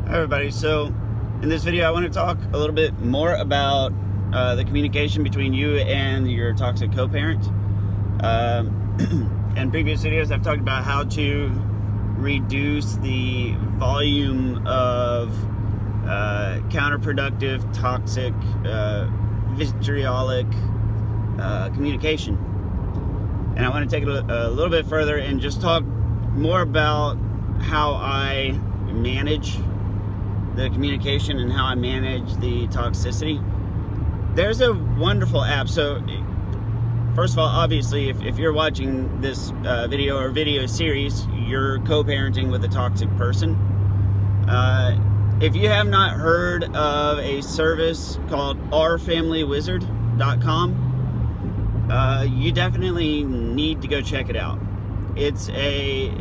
Hi everybody, so in this video I want to talk a little bit more about the communication between you and your toxic co-parent. In previous videos I've talked about how to reduce the volume of counterproductive, toxic, vitriolic communication. And I want to take it a little bit further and just talk more about how I manage the communication and how I manage the toxicity. There's a wonderful app. So first of all, obviously, if you're watching this video or video series, you're co-parenting with a toxic person. If you have not heard of a service called ourfamilywizard.com, you definitely need to go check it out. They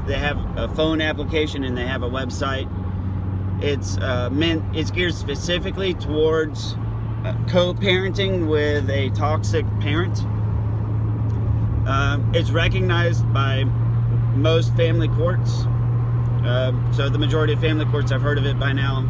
have a phone application and they have a website. It's geared specifically towards co-parenting with a toxic parent. It's recognized by most family courts. So the majority of family courts have heard of it by now.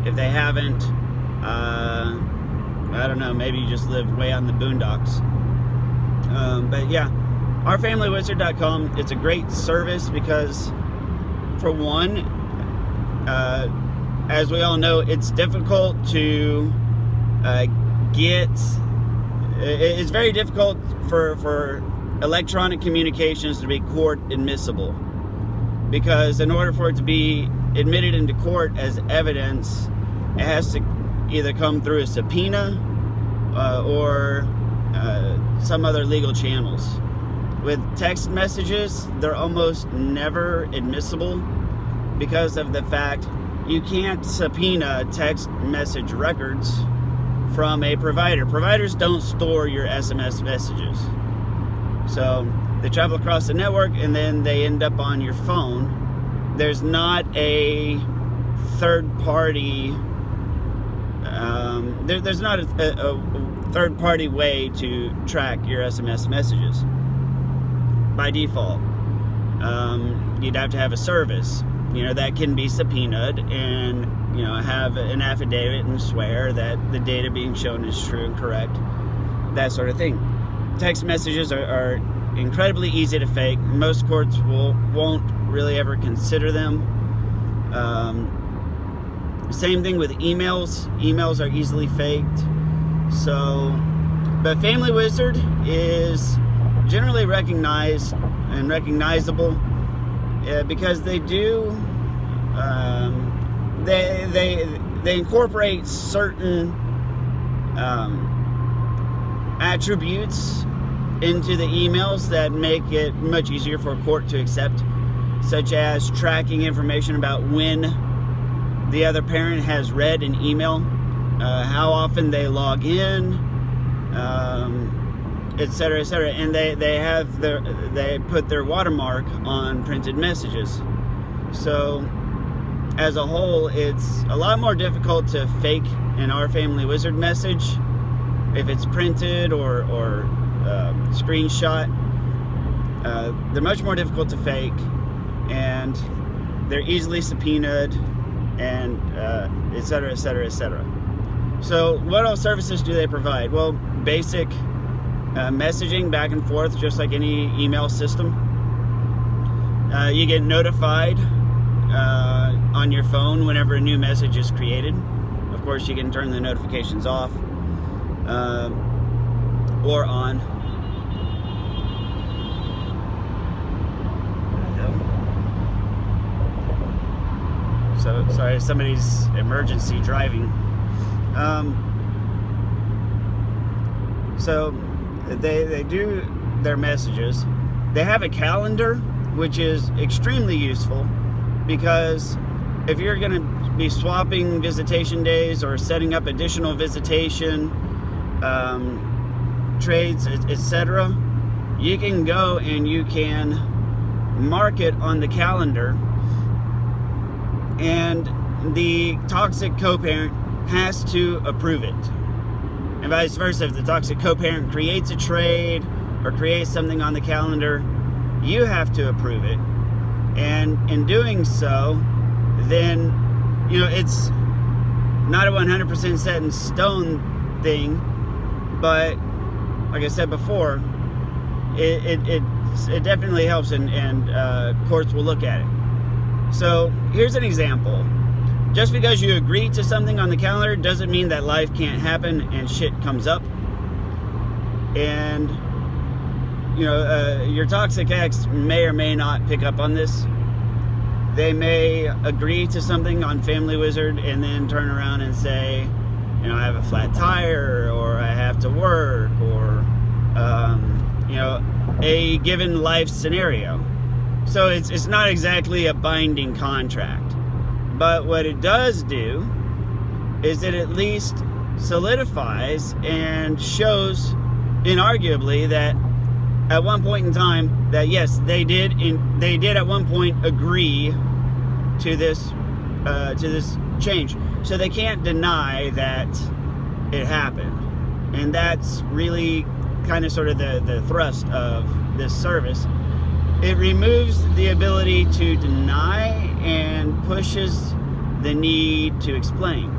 If they haven't, I don't know, maybe you just live way on the boondocks. But yeah, ourfamilywizard.com, it's a great service because, for one, as we all know, it's difficult to it's very difficult for electronic communications to be court admissible, because in order for it to be admitted into court as evidence, it has to either come through a subpoena or some other legal channels. With text messages, they're almost never admissible because of the fact you can't subpoena text message records from a provider. Providers don't store your SMS messages. So they travel across the network and then they end up on your phone. There's not a third party there's not a third party way to track your SMS messages by default. You'd have to have a service, that can be subpoenaed and, have an affidavit and swear that the data being shown is true and correct, that sort of thing. Text messages are incredibly easy to fake. Most courts won't really ever consider them. Same thing with emails. Emails are easily faked. But Family Wizard is generally recognized and recognizable because they do they incorporate certain attributes into the emails that make it much easier for a court to accept, such as tracking information about when the other parent has read an email, how often they log in, etc., etc. And they put their watermark on printed messages. So as a whole, it's a lot more difficult to fake an Our Family Wizard message if it's printed or screenshot. They're much more difficult to fake, and they're easily subpoenaed, and etc., etc., etc. So what all services do they provide? Well, basic messaging back and forth, just like any email system. You get notified on your phone whenever a new message is created. Of course, you can turn the notifications off or on. So sorry, somebody's emergency driving. So they do their messages. They have a calendar, which is extremely useful, because if you're going to be swapping visitation days or setting up additional visitation trades, etc., you can go and you can mark it on the calendar, and the toxic co-parent has to approve it, and vice versa. If the toxic co-parent creates a trade or creates something on the calendar, you have to approve it. And in doing so, then it's not a 100% set in stone thing, but like I said before, it definitely helps, and courts will look at it. So here's an example. Just because you agree to something on the calendar doesn't mean that life can't happen and shit comes up. And your toxic ex may or may not pick up on this. They may agree to something on Family Wizard and then turn around and say, I have a flat tire, or I have to work, or a given life scenario. So it's not exactly a binding contract. But what it does do is it at least solidifies and shows inarguably that at one point in time that yes, they did at one point agree to this change. So they can't deny that it happened. And that's really kind of sort of the thrust of this service. It removes the ability to deny and pushes the need to explain.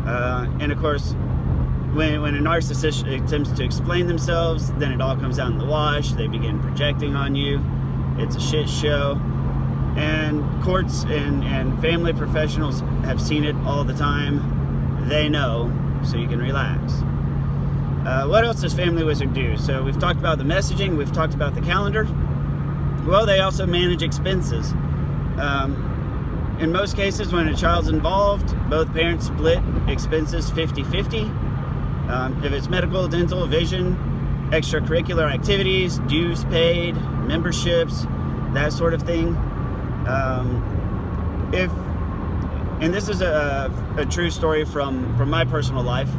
And of course, when a narcissist attempts to explain themselves, then it all comes out in the wash. They begin projecting on you. It's a shit show. And courts and family professionals have seen it all the time. They know, so you can relax. What else does Family Wizard do? So we've talked about the messaging, we've talked about the calendar. Well, they also manage expenses. In most cases, when a child's involved, both parents split expenses 50-50. If it's medical, dental, vision, extracurricular activities, dues paid, memberships, that sort of thing. And this is a true story from my personal life.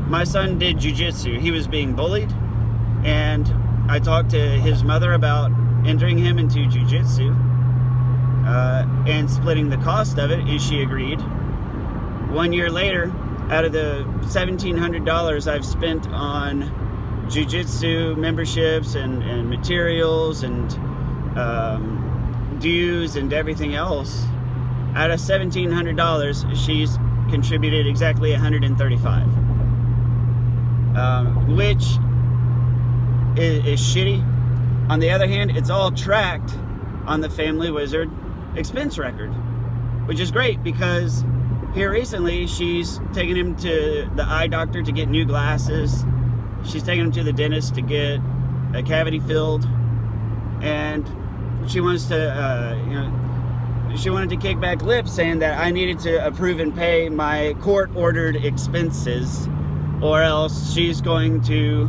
My son did jiu-jitsu. He was being bullied, and I talked to his mother about entering him into jiu-jitsu and splitting the cost of it, and she agreed. 1 year later, out of the $1,700 I've spent on jiu-jitsu memberships and materials and dues and everything else, out of $1,700, she's contributed exactly $135, which is shitty. On the other hand, it's all tracked on the Family Wizard expense record, which is great because here recently she's taken him to the eye doctor to get new glasses. She's taken him to the dentist to get a cavity filled, and she wants to, she wanted to kick back lips saying that I needed to approve and pay my court-ordered expenses, or else she's going to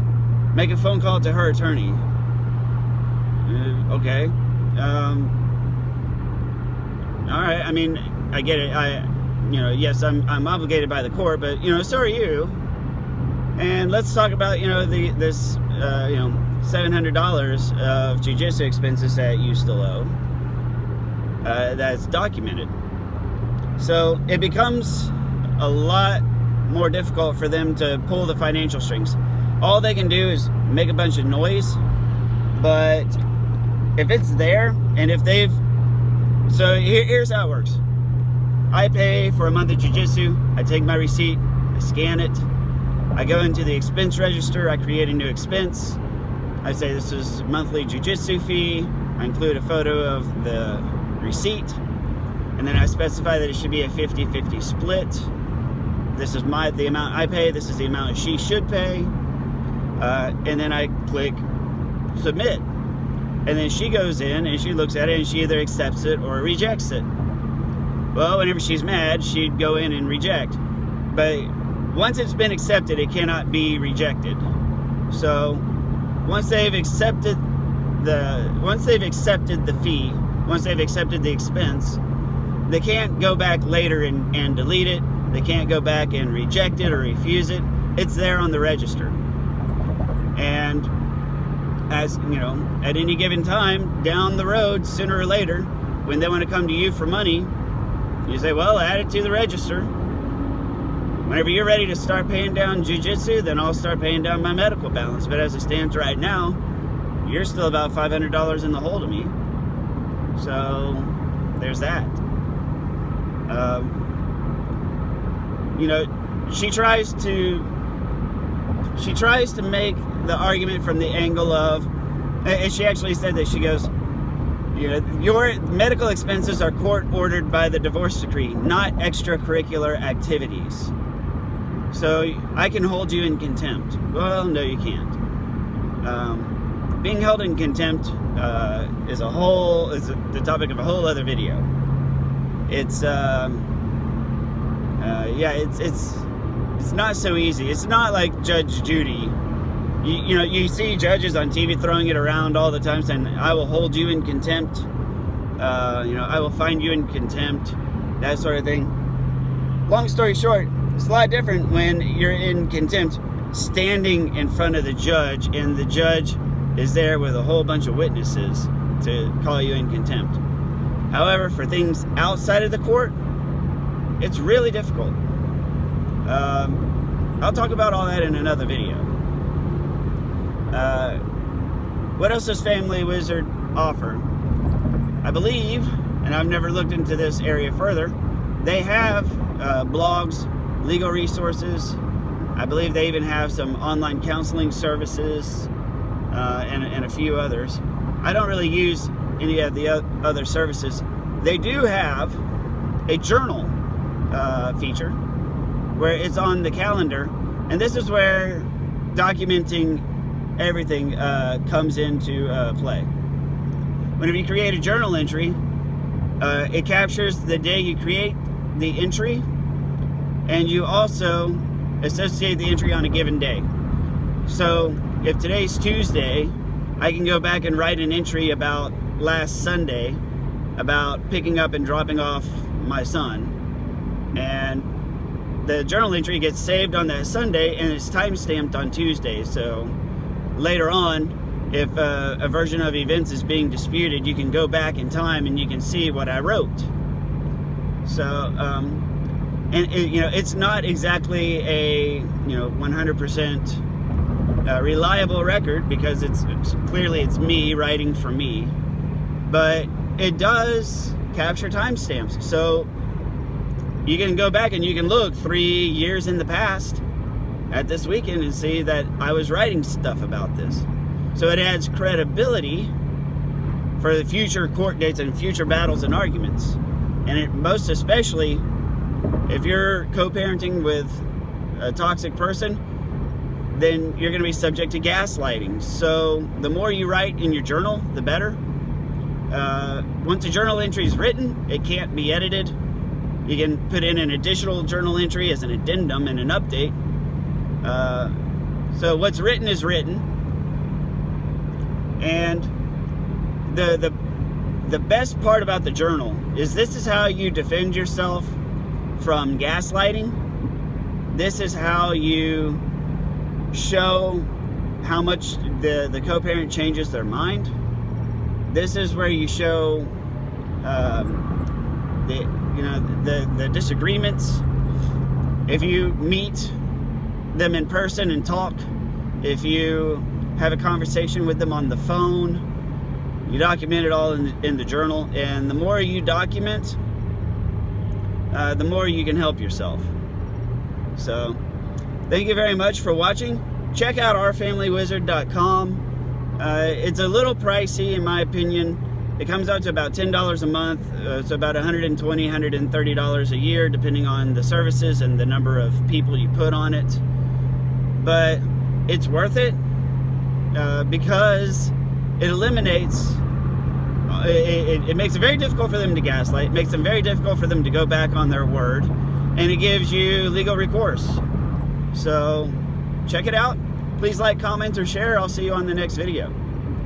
make a phone call to her attorney. Okay. All right. I mean, I get it. Yes, I'm obligated by the court, but so are you. And let's talk about this $700 of jiu-jitsu expenses that you still owe. That's documented. So it becomes a lot more difficult for them to pull the financial strings. All they can do is make a bunch of noise, but if it's there, and if they've... So here's how it works. I pay for a month of jiu-jitsu, I take my receipt, I scan it, I go into the expense register, I create a new expense, I say this is monthly jiu-jitsu fee, I include a photo of the receipt, and then I specify that it should be a 50-50 split. This is the amount I pay, this is the amount she should pay, and then I click submit. And then she goes in and she looks at it and she either accepts it or rejects it. Well, whenever she's mad, she'd go in and reject. But once it's been accepted, it cannot be rejected. So once they've accepted the fee, once they've accepted the expense, they can't go back later and delete it. They can't go back and reject it or refuse it. It's there on the register. And as at any given time down the road, sooner or later, when they want to come to you for money, you say, well, add it to the register. Whenever you're ready to start paying down jiu-jitsu, then I'll start paying down my medical balance. But as it stands right now, you're still about $500 in the hole to me. So there's that. You know, she tries to make the argument from the angle of, and she actually said that, she goes, you know, your medical expenses are court ordered by the divorce decree, not extracurricular activities. So I can hold you in contempt. Well, no, you can't. Being held in contempt is the topic of a whole other video. It's it's not so easy. It's not like Judge Judy. You know, you see judges on TV throwing it around all the time, saying, I will hold you in contempt. You know, I will find you in contempt. That sort of thing. Long story short, it's a lot different when you're in contempt standing in front of the judge, and the judge is there with a whole bunch of witnesses to call you in contempt. However, for things outside of the court, it's really difficult. I'll talk about all that in another video. What else does Family Wizard offer? I believe, and I've never looked into this area further, they have blogs, legal resources. I believe they even have some online counseling services, and a few others. I don't really use any of the other services. They do have a journal feature where it's on the calendar, and this is where documenting everything comes into play. Whenever you create a journal entry, it captures the day you create the entry, and you also associate the entry on a given day. So if today's Tuesday, I can go back and write an entry about last Sunday about picking up and dropping off my son, and the journal entry gets saved on that Sunday and it's time-stamped on Tuesday. So later on, if a version of events is being disputed, you can go back in time and you can see what I wrote. So you know, it's not exactly a 100% reliable record, because it's clearly me writing for me, but it does capture timestamps. So you can go back and you can look 3 years in the past at this weekend and see that I was writing stuff about this. So it adds credibility for the future court dates and future battles and arguments. And it most especially, if you're co-parenting with a toxic person, then you're going to be subject to gaslighting. So the more you write in your journal, the better. Once a journal entry is written, it can't be edited. You can put in an additional journal entry as an addendum and an update. So what's written is written. And the best part about the journal is this is how you defend yourself from gaslighting. This is how you show how much the co-parent changes their mind. This is where you show the disagreements. If you meet them in person and talk, if you have a conversation with them on the phone, you document it all in the journal. And the more you document, the more you can help yourself. So thank you very much for watching. Check out ourfamilywizard.com. It's a little pricey in my opinion. It comes out to about $10 a month. It's about $120, $130 a year, depending on the services and the number of people you put on it. But it's worth it because it eliminates, it makes it very difficult for them to gaslight. It makes it very difficult for them to go back on their word. And it gives you legal recourse. So check it out. Please like, comment, or share. I'll see you on the next video.